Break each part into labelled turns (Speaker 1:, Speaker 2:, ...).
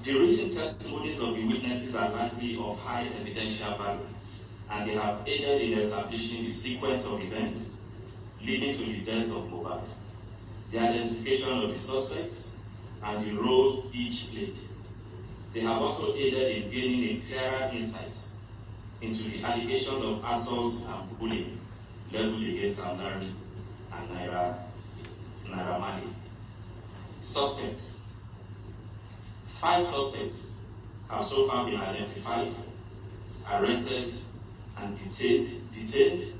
Speaker 1: The written testimonies of the witnesses are likely of high evidential value, and they have aided in establishing the sequence of events leading to the death of MOHBAD, the identification of the suspects, and the roles each played. They have also aided in gaining a clearer insight into the allegations of assault and bullying leveled against Larry and Naira Marley. Suspects. 5 suspects have so far been identified, arrested, and detained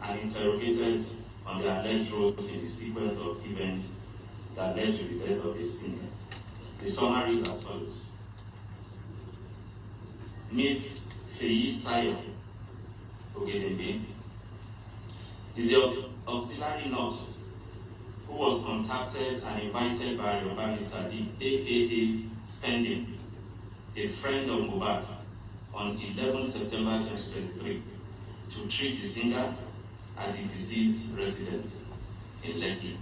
Speaker 1: and interrogated on their alleged roles in the sequence of events that led to the death of the singer. The summary is as follows. Ms. Feyisayo Ogedengbe is the auxiliary nurse who was contacted and invited by Ibrahim aka Spending, a friend of MOHBAD, on 11 September 2023 to treat the singer at the deceased residence in Lekki.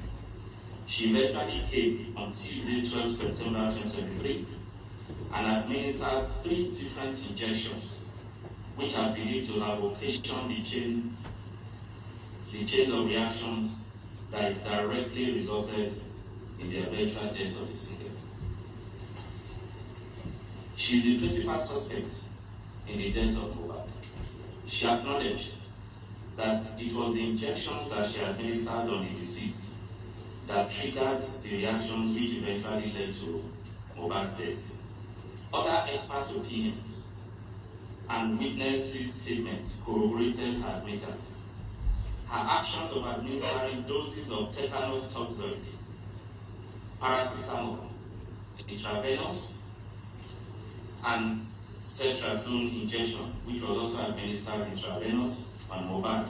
Speaker 1: She eventually came on Tuesday, 12 September 2023 and administers 3 different injections which are believed to have occasioned the chain of reactions that directly resulted in the eventual death of the singer. She is the principal suspect in the death of MOHBAD. She acknowledged that it was the injections that she administered on the deceased that triggered the reactions which eventually led to MOHBAD's death. Other expert opinions and witnesses' statements corroborated her admittance. Her actions of administering doses of tetanus toxoid, paracetamol, intravenous, and cetrazone injection, which was also administered intravenous on MOHBAD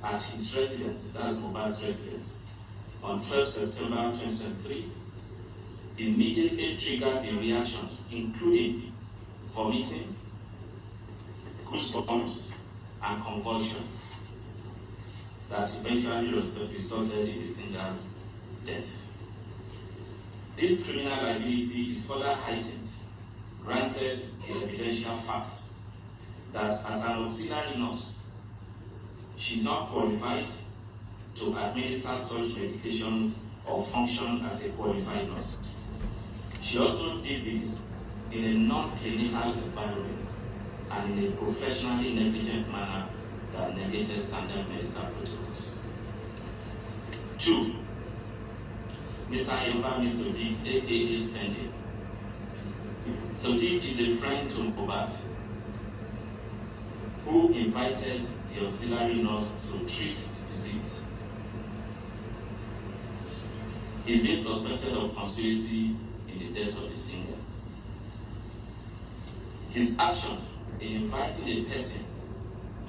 Speaker 1: at his residence, that's MOHBAD's residence, on 12 September 2023, immediately triggered the reactions, including vomiting, goosebumps, and convulsion, that eventually resulted in the singer's death. This criminal liability is further heightened, granted the evidential fact that as an auxiliary nurse, she is not qualified to administer such medications or function as a qualified nurse. She also did this in a non-clinical environment and in a professionally negligent manner that negated standard medical protocols. 2. Mr. Ibrahim and Spending, aka Spending. Sadiq is a friend to MOHBAD who invited the auxiliary nurse to treat the deceased. He's been suspected of conspiracy in the death of the singer. His action in inviting a person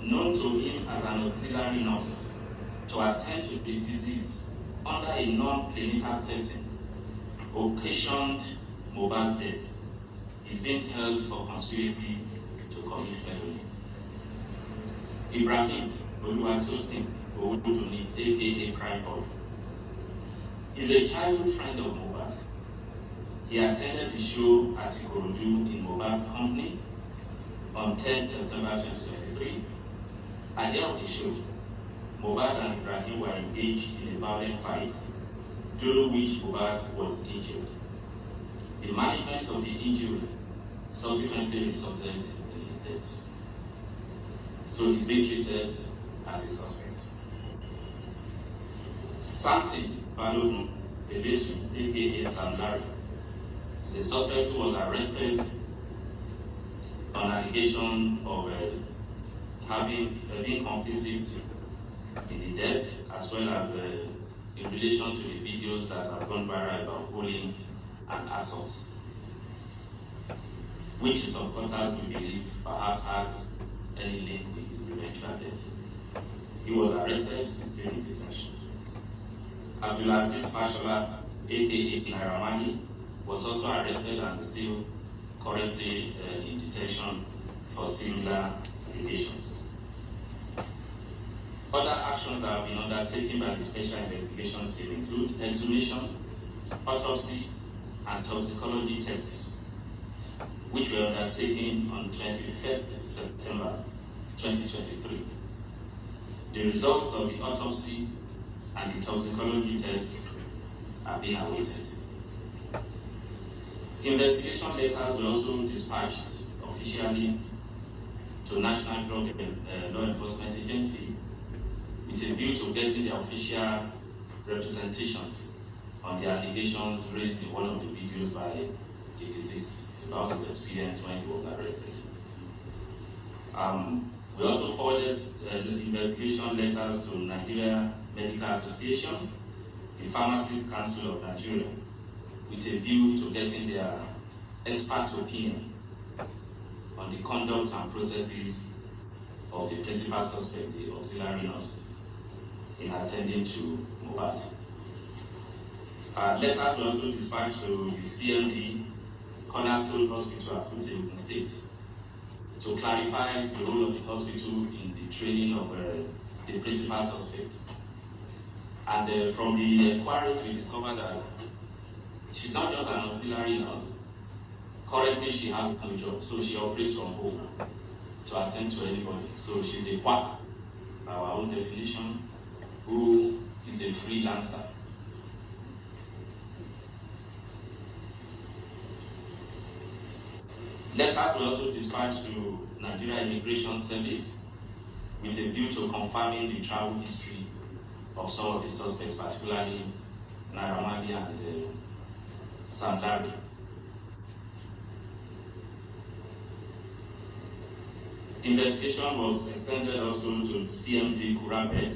Speaker 1: known to him as an auxiliary nurse to attend to the deceased under a non-clinical setting occasioned MOHBAD's death. Is being held for conspiracy to commit felony. Ibrahim aka Crime Boy, is a childhood friend of MOHBAD. He attended the show at Ikorodu in MOHBAD's company on 10 September 2023. At the end of the show, MOHBAD and Ibrahim were engaged in a violent fight, during which MOHBAD was injured. The management of the injury subsequently resulted in his death. So he's being treated as a suspect. Samson Balogun, aka Sam Larry, is a suspect who was arrested on allegation of being complicit in the death, as well as in relation to the videos that have gone viral about bullying and assault, which his supporters we believe perhaps had any link with his eventual death. He was arrested and still in detention. Abdulaziz Fashola, aka Naira Marley, was also arrested and is still currently in detention for similar allegations. Other actions that have been undertaken by the Special Investigation Team include exhumation, autopsy, and toxicology tests which were undertaken on 21st September 2023. The results of the autopsy and the toxicology tests are being awaited. Investigation letters were also dispatched officially to National Drug Law Enforcement Agency with a view to getting the official representation on the allegations raised in one of the videos by the deceased about his experience when he was arrested. We also forwarded investigation letters to Nigeria Medical Association, the Pharmacists Council of Nigeria, with a view to getting their expert opinion on the conduct and processes of the principal suspect, the auxiliary nurse, in attending to MOHBAD. Letters were also dispatched to the CMD, Cornerstone Hospital, Ogun State, to clarify the role of the hospital in the training of the principal suspect. And from the inquiries, we discovered that she's not just an auxiliary nurse. Currently, she has no job, so she operates from home to attend to anybody. So she's a quack, by our own definition, who is a freelancer. Letters were also dispatched to Nigeria Immigration Service with a view to confirming the travel history of some of the suspects, particularly Naira Marley and Larry. Investigation was extended also to CMD Kuramed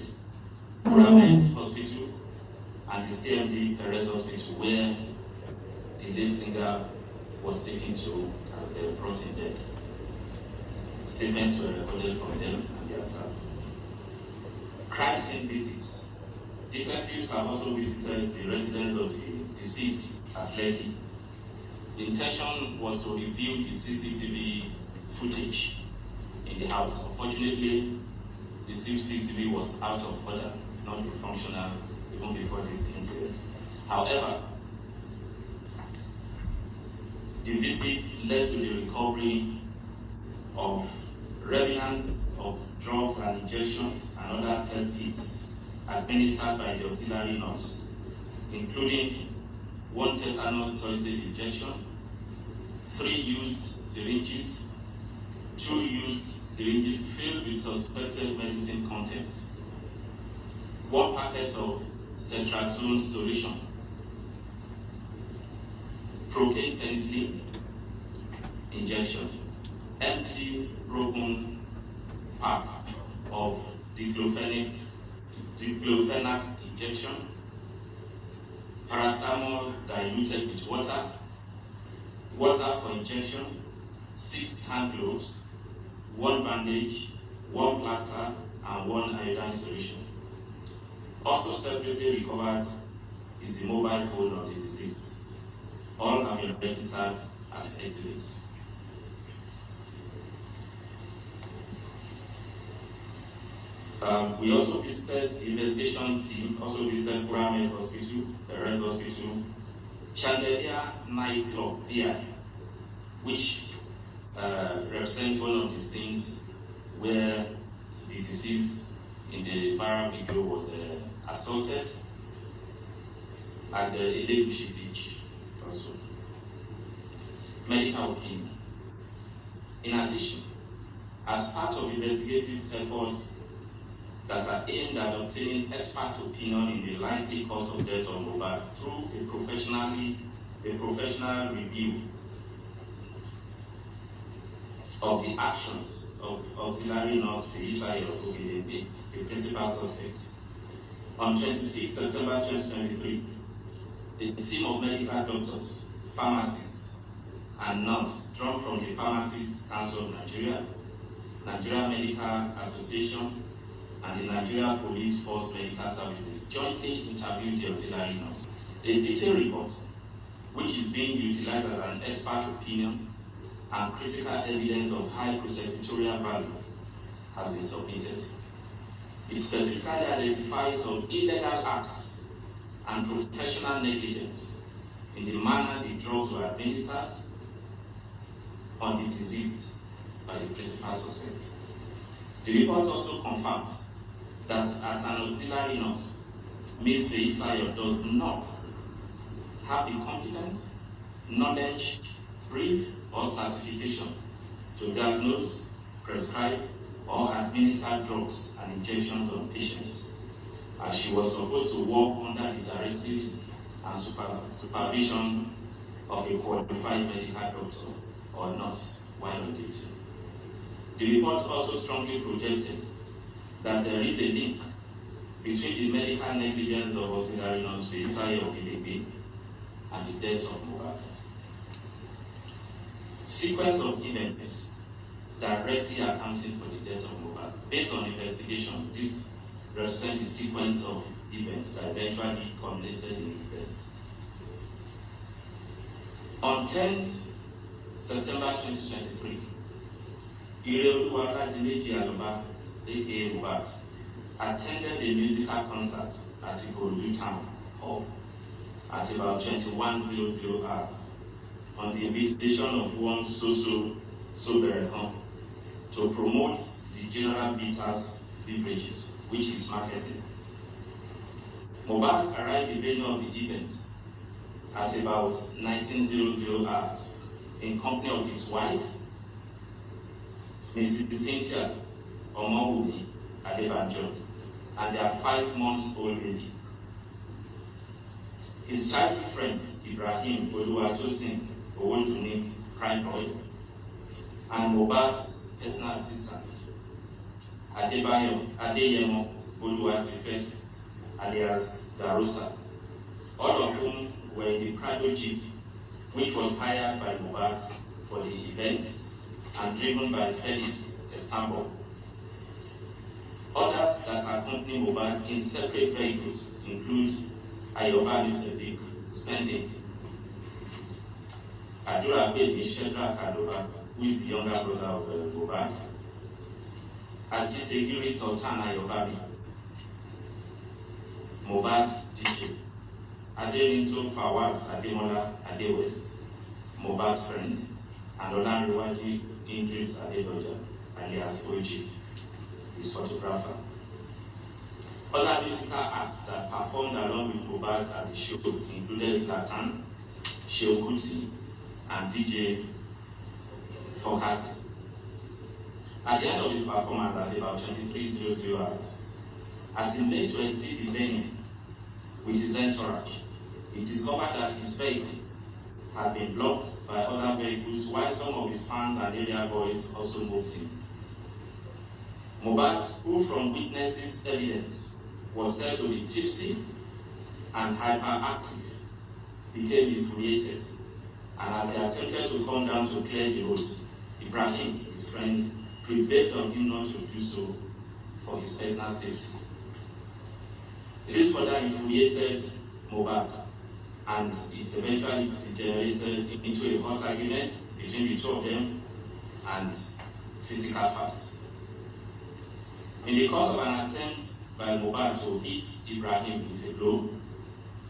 Speaker 1: Hospital and the CMD Perez Hospital, where the lead singer was taken to as they were brought in dead. Statements were recorded from them and their staff. Crime scene visits. Detectives have also visited the residence of the deceased at Lekki. The intention was to review the CCTV footage in the house. Unfortunately, the CCTV was out of order. It's not functional even before this incident. However, the visit led to the recovery of remnants of drugs and injections and other test kits administered by the auxiliary nurse, including 1 tetanus toxoid injection, 3 used syringes, 2 used syringes filled with suspected medicine content, 1 packet of cetrazone solution, procaine penicillin injection, empty broken pack of diclofenac injection, paracetamol diluted with water, water for injection, 6 hand gloves, 1 bandage, 1 plaster, and 1 iodine solution. Also separately recovered is the mobile phone of the deceased. All have been registered as exhibits. We also visited the investigation team, also visited Kuramed Hospital, Perez Hospital, Chandelier Night Club, VI, which represents one of the scenes where the deceased in the viral video was assaulted at the Elegushi Beach also. Medical opinion. In addition, as part of investigative efforts that are aimed at obtaining expert opinion in the likely cause of death of MOHBAD through a professional review of the actions of auxiliary nurse Feyisayo Ogedengbe, the principal suspect. On 26 September 2023, a team of medical doctors, pharmacists, and nurses drawn from the Pharmacists Council of Nigeria, Nigeria Medical Association, and the Nigeria Police Force Medical Services jointly interviewed the auxiliary nurse. A detailed report, which is being utilized as an expert opinion and critical evidence of high prosecutorial value, has been submitted. It specifically identifies some illegal acts and professional negligence in the manner the drugs were administered, on the deceased by the principal suspect. The report also confirmed that as an auxiliary nurse, Ms. Feyisayo does not have the competence, knowledge, brief, or certification to diagnose, prescribe, or administer drugs and injections on patients, as she was supposed to work under the directives and supervision of a qualified medical doctor or nurse while on duty. The report also strongly projected that there is a link between the medical negligence of auxiliary nurse Feyisayo Ogedengbe and the death of MOHBAD. Sequence of events directly accounting for the death of MOHBAD. Based on investigation, this represents the sequence of events that eventually culminated in his death. On 10th September 2023, Ireoluwa Oladimeji Aloba, aka MOHBAD, attended a musical concert at Ikorodu Town Hall at about 21:00 hours on the invitation of one Soso Soberekon to promote the General Bitters beverages, which is marketing. MOHBAD arrived the venue of the event at about 19:00 hours in company of his wife, Mrs. Cynthia Omowumi Adebanjo, and their 5-month-old baby. His childhood friend, Ibrahim Owodunni Prime Boy, and MOHBAD's personal assistant, Adeyemo Oluwatife, alias Darosa, all of whom were in the private jeep, which was hired by MOHBAD for the event and driven by Felix Esambo. Others that accompany MOHBAD in separate vehicles include Ibrahim Spending, Adura Baby Shedra Kadoba, who is the younger brother of MOHBAD, Adisegiri Sultan Ayobabi, MOHBAD's DJ, Adelinto Fawaz Ademola Adewest, MOHBAD's friend, and Olanriwaji Idris Adedoja, alias Oji, his photographer. Other musical acts that performed along with MOHBAD at the show included Zlatan, Sheokuti, and DJ Fokati. At the end of his performance at about 23:00 hours, as he made to exit the venue with his entourage, he discovered that his vehicle had been blocked by other vehicles, while some of his fans and area boys also moved in. MOHBAD, who from witnesses' evidence was said to be tipsy and hyperactive, became infuriated, and as he attempted to come down to clear the road, Ibrahim, his friend, prevailed on him not to do so for his personal safety. This further infuriated MOHBAD, and it eventually degenerated into a hot argument between the two of them and physical fight. In the course of an attempt by MOHBAD to hit Ibrahim with a blow,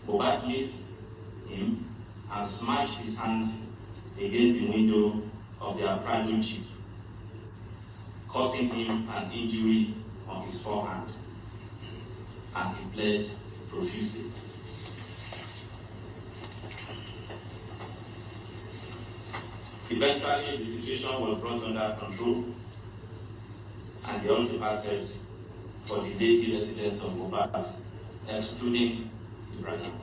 Speaker 1: MOHBAD missed him and smashed his hand against the window of their private jeep, causing him an injury on his forehand, and he bled profusely. Eventually, the situation was brought under control, and they all departed for the daily residence of MOHBAD, excluding Ibrahim.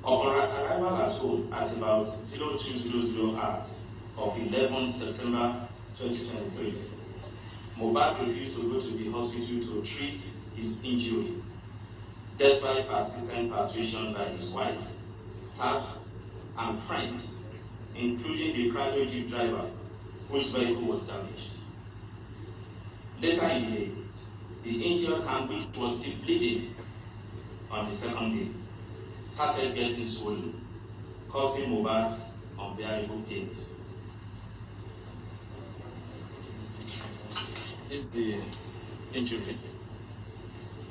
Speaker 1: Upon arrival at home at about 02:00 hours of 11 September 2023, MOHBAD refused to go to the hospital to treat his injury, despite persistent persuasion by his wife, staff, and friends, including the private jeep driver whose vehicle was damaged. Later in the day, the injured hand, which was still bleeding on the second day, started getting swollen, causing MOHBAD unbearable pains. This is the injury.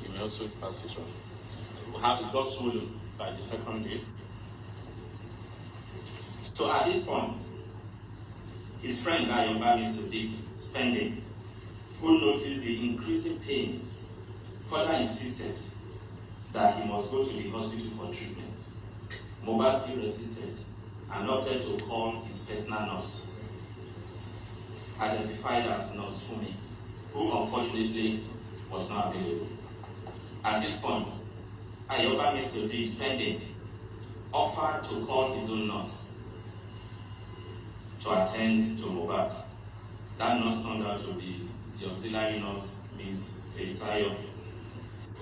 Speaker 1: You may also pass it on. It got swollen by the second day. So at this point, His friend Ibrahim and Spending, who noticed the increasing pains, further insisted that he must go to the hospital for treatment. MOHBAD still resisted and opted to call his personal nurse, identified as Nurse Fumi, who unfortunately was not available. At this point, Ibrahim and Spending offered to call his own nurse to attend to MOHBAD. That nurse turned out to be the auxiliary nurse, Ms. Feyisayo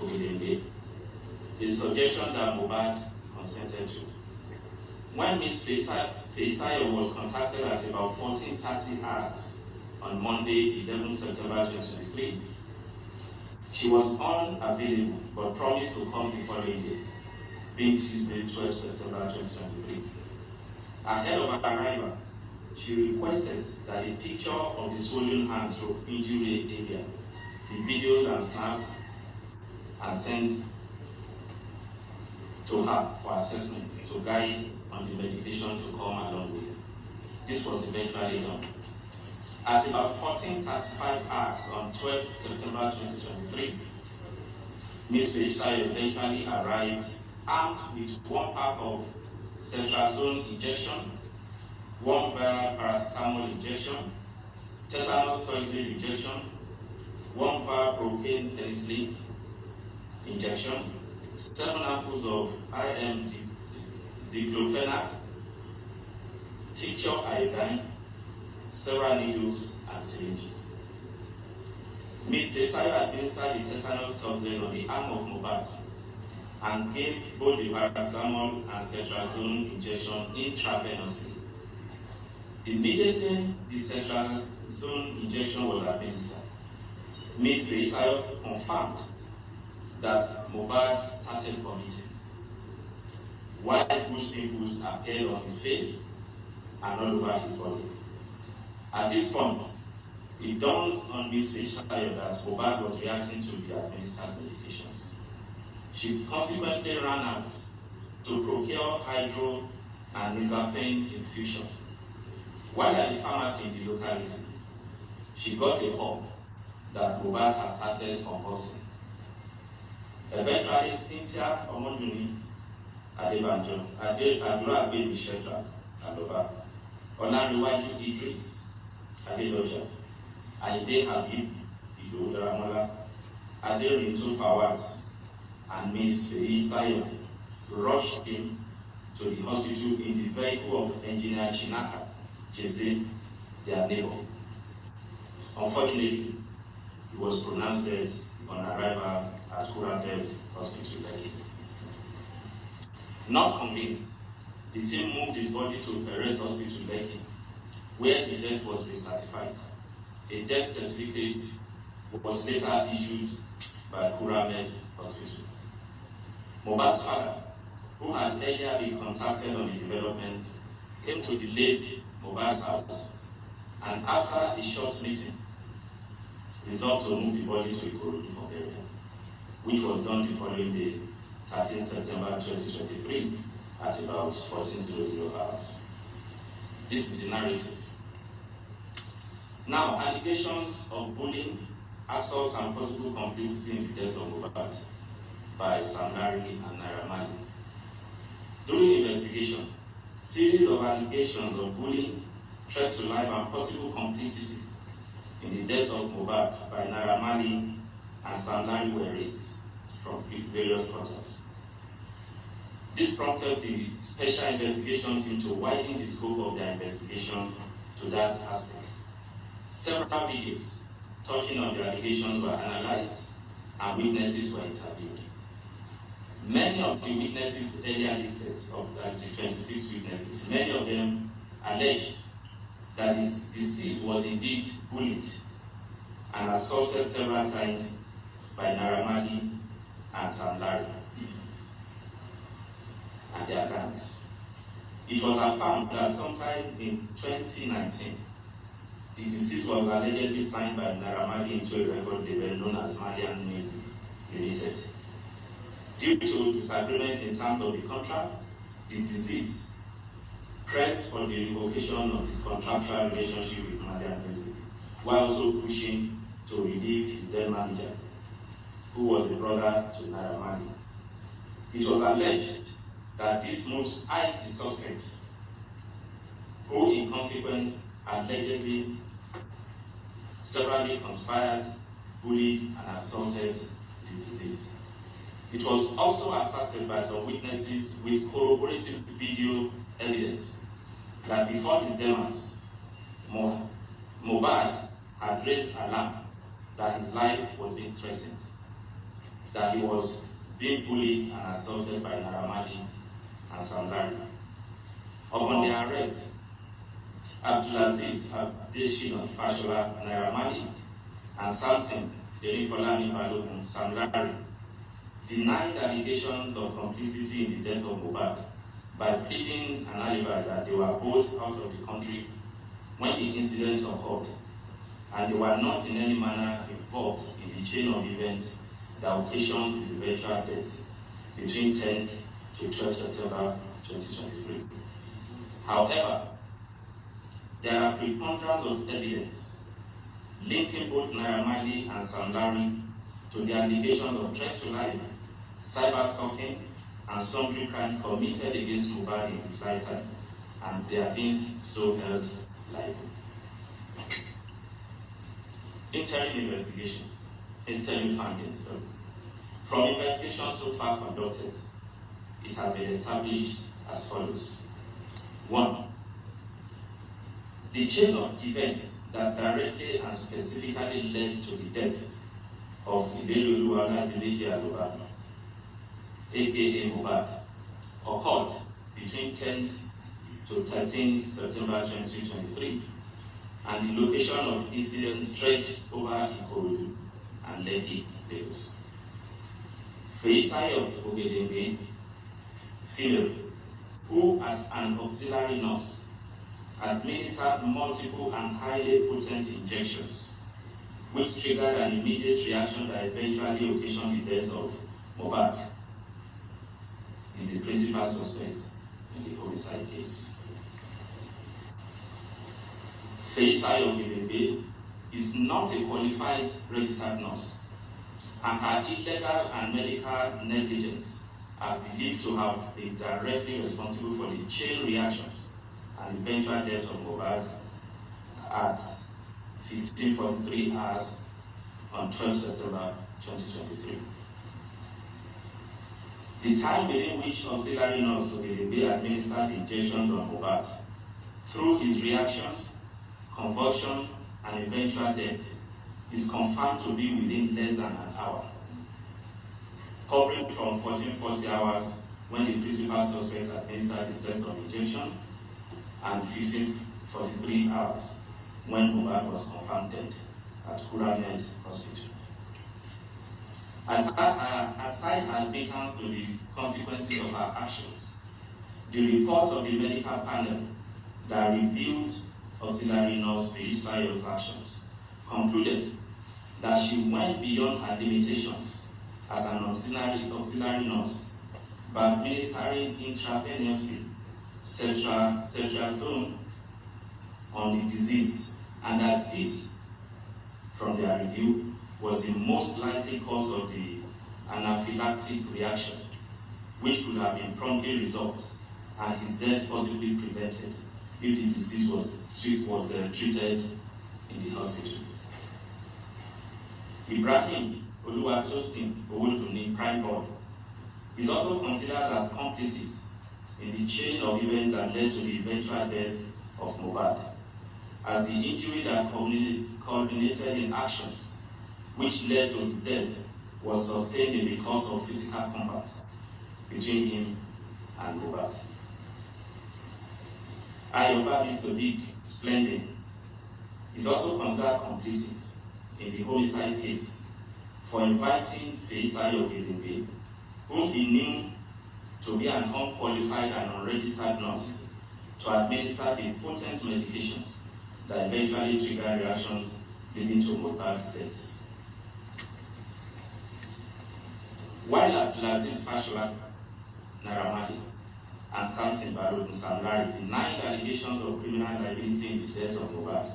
Speaker 1: Ogedengbe. The suggestion that MOHBAD consented to. When Ms. Feyisayo was contacted at about 14:30 hours on Monday, 11 September 2023, she was unavailable but promised to come the following day, being Tuesday, 12 September 2023. Ahead of her arrival, she requested that a picture of the swollen hands or injury area be videoed and snapped and sent to her for assessment to guide on the medication to come along with. This was eventually done. At about 14:35 hours on 12 September 2023, Ms. Feyisayo eventually arrived armed with one pack of cetrazone injection, one vial paracetamol injection, tetanus toxoid injection, one vial propane penicillin injection, 7 ampoules of IM diclofenac, tincture iodine, several needles and syringes. Ms. Feyisayo administered the tetanus toxoid on the arm of MOHBAD and gave both the paracetamol and cetrazone injection intravenously. Immediately the cetrazone injection was administered, Ms. Feyisayo confirmed that MOHBAD started vomiting. White bush pimples appeared on his face and all over his body. At this point, it dawned on Ms. Feyisayo that MOHBAD was reacting to the administered medications. She consequently ran out to procure hydro and nizafene infusion. While at the pharmacy in the locality, she got a call that MOHBAD has started convulsing. Eventually, Cynthia Omoduni Adebanjo, Adura Baby Shetra, Aloba, Olariwaju Idris, Adedoja, Aide Habib, Ido Daramola, Aderinto Fawaz, and Ms. Feyisayo rushed him to the hospital in the vehicle of Engineer Chinaka, Jesse, their neighbor. Unfortunately, he was pronounced dead on arrival at Culprits Hospital. Not convinced, the team moved his body to Perez Hospital, Lekki, where the death was recertified. A death certificate was later issued by Culprits Hospital. MOHBAD's father, who had earlier been contacted on the development, came to the late MOHBAD's house and after a short meeting, resolved to move the body to Ikorodu for burial, which was done the following day, 13 September 2023, at about 14:00 hours. This is the narrative. Now, allegations of bullying, assault, and possible complicity in the death of MOHBAD by Larry and Naira Marley. During investigation, series of allegations of bullying, threat to life, and possible complicity in the death of MOHBAD by Naira Marley and Larry were raised from various quarters. This prompted the special investigation team to widen the scope of their investigation to that aspect. Several videos touching on the allegations were analyzed and witnesses were interviewed. Many of the witnesses earlier listed, as the 26 witnesses, many of them alleged that this deceased was indeed bullied and assaulted several times by Naira Marley and Larry and their gangs. It was affirmed that sometime in 2019, the deceased was allegedly signed by Naira Marley into a record label known as Malian Music Limited. Due to disagreement in terms of the contract, the deceased pressed for the revocation of his contractual relationship with Malian Music, while also pushing to relieve his then manager, who was a brother to Naira Marley. It was alleged that these moves eyed the suspects, who in consequence allegedly severally conspired, bullied, and assaulted the deceased. It was also asserted by some witnesses with corroborative video evidence that before his demise, MOHBAD had raised alarm that his life was being threatened, that he was being bullied and assaulted by Naira Marley and Sam Larry. Upon their arrest, Abdulaziz Abdeshin Fashola, Naira Marley, and Samson Delifolani Balogun, Sam Larry, denied allegations of complicity in the death of MOHBAD by pleading an alibi that they were both out of the country when the incident occurred, and they were not in any manner involved in the chain of events that occasions his eventual death between 10th to 12th September 2023. However, there are preponderance of evidence linking both Naira Marley and Sam Larry to the allegations of threat to life, cyber-stalking, and sundry crimes committed against MOHBAD in his lifetime, and they are being so held liable. Interim findings. From investigations so far conducted, it has been established as follows. 1. The chain of events that directly and specifically led to the death of Ibelu Oluwaladimeji Aloba, aka MOHBAD, occurred between 10th to 13th September 2023, and the location of incidents stretched over Ikorodu and Lekki, Lagos. Feyisayo Ogedengbe, female, who as an auxiliary nurse administered multiple and highly potent injections, which triggered an immediate reaction that eventually occasioned the death of MOHBAD, is the principal suspect in the homicide case. Feyisayo Ogedengbe is not a qualified registered nurse, and her illegal and medical negligence are believed to have been directly responsible for the chain reactions and eventual death of MOHBAD at 15:43 hours on 12 September 2023. The time within which auxiliary nurse Ogedengbe administered injections on MOHBAD, through his reactions, convulsion, and eventual death, is confirmed to be within less than an hour, covering from 1440 hours when the principal suspect administered the sets of injection, and 1543 hours when MOHBAD was confirmed dead at Kuramed Hospital. Aside her admittance to the consequences of her actions, the report of the medical panel that reviewed auxiliary nurse Feyisayo's actions concluded that she went beyond her limitations as an auxiliary nurse by administering intravenously ceftriaxone on the deceased, and that this, from their review, was the most likely cause of the anaphylactic reaction, which could have been promptly resolved and his death possibly prevented if the deceased was treated in the hospital. Ibrahim Oluwatosin Prime Board is also considered as complicit in the chain of events that led to the eventual death of MOHBAD, as the injury that culminated in actions which led to his death was sustained in the course of physical combat between him and MOHBAD. Ibrahim and Spending is also considered complicit in the homicide case for inviting Feyisayo Ogedengbe, whom he knew to be an unqualified and unregistered nurse, to administer the potent medications that eventually triggered reactions leading to MOHBAD's death. While Abdulaziz Fashola, Naira Marley, and Samson Balogun Samlari denied allegations of criminal liability in the death of MOHBAD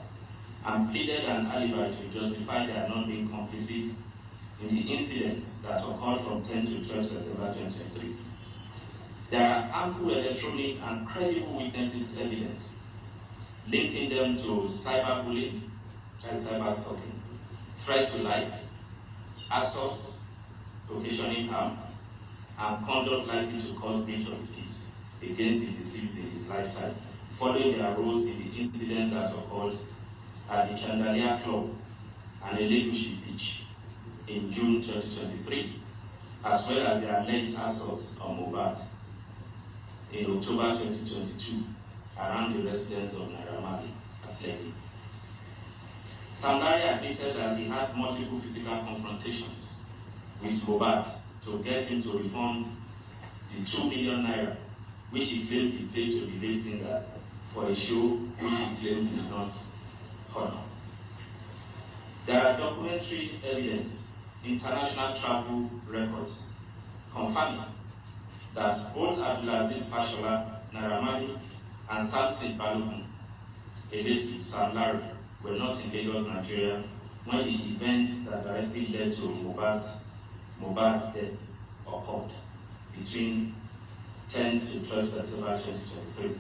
Speaker 1: and pleaded an alibi to justify their not being complicit in the incidents that occurred from 10 to 12 September 2023. There are ample electronic and credible witnesses evidence linking them to cyberbullying and cyberstalking, threat to life, assault, occasioning harm, and conduct likely to cause breach of peace against the deceased in his lifetime, following their roles in the incident that occurred at the Chandelier Club and Elegushi Beach in June 2023, as well as the alleged assaults on MOHBAD in October 2022 around the residence of Naira Marley at Lekki. Samlari admitted that he had multiple physical confrontations with MOHBAD to get him to refund the 2 million naira, which he claimed he paid to the late singer for a show which he claimed he did not honor. There are documentary evidence, international travel records, confirming that both Abdulaziz Fashola, Naira Marley, and Samson Balogun, alleged Samlari, were not in Lagos, Nigeria, when the events that directly led to MOHBAD's death occurred between 10 to 12 September 2023.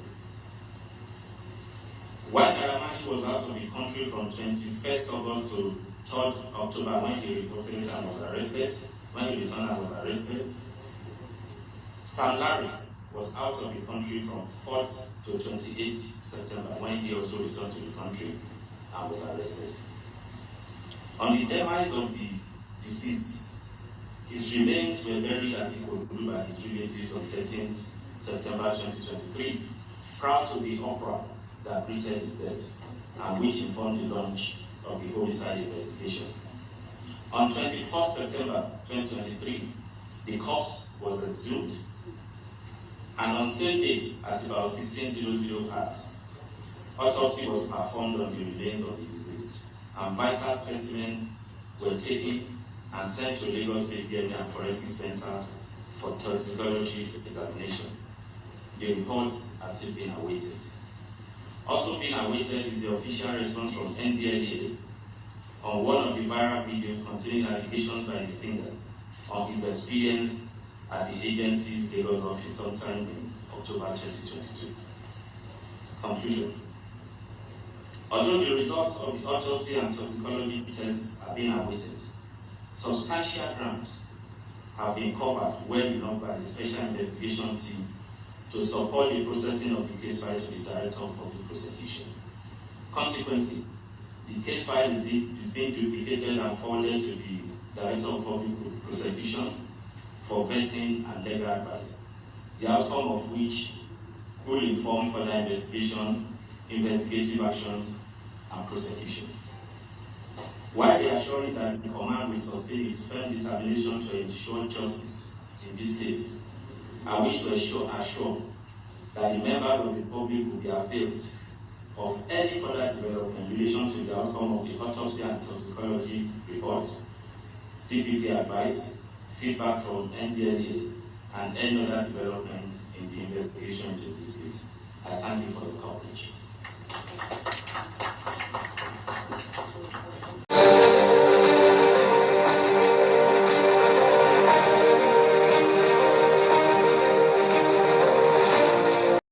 Speaker 1: While Naira Marley was out of the country from 21st August to 3rd October when he reported and was arrested, when he returned and was arrested, Samlari was out of the country from 4th to 28th September when he also returned to the country and was arrested. On the demise of the deceased, his remains were buried at Ikorodu by his relatives on 13th September 2023, prior to the uproar that greeted his death and which informed the launch of the homicide investigation. On 21st September 2023, the corpse was exhumed, and on same date at about 16:00 hours, autopsy was performed on the remains of the deceased, and vital specimens were taken and sent to Lagos State DNA and Forensic Center for toxicology examination. The reports are still being awaited. Also being awaited is the official response from NDLEA on one of the viral videos containing allegations by the singer on his experience at the agency's Lagos office sometime in October 2022. Conclusion. Although the results of the autopsy and toxicology tests are being awaited, substantial grounds have been covered well enough by the Special Investigation Team to support the processing of the case file to the Director of Public Prosecution. Consequently, the case file is being duplicated and forwarded to the Director of Public Prosecution for vetting and legal advice, the outcome of which will inform further investigation, investigative actions, and prosecution. While reassuring that the command will sustain its firm determination to ensure justice in this case, I wish to assure that the members of the public will be availed of any further development in relation to the outcome of the autopsy and toxicology reports, DPP advice, feedback from NDLEA, and any other developments in the investigation into this case. I thank you for the coverage.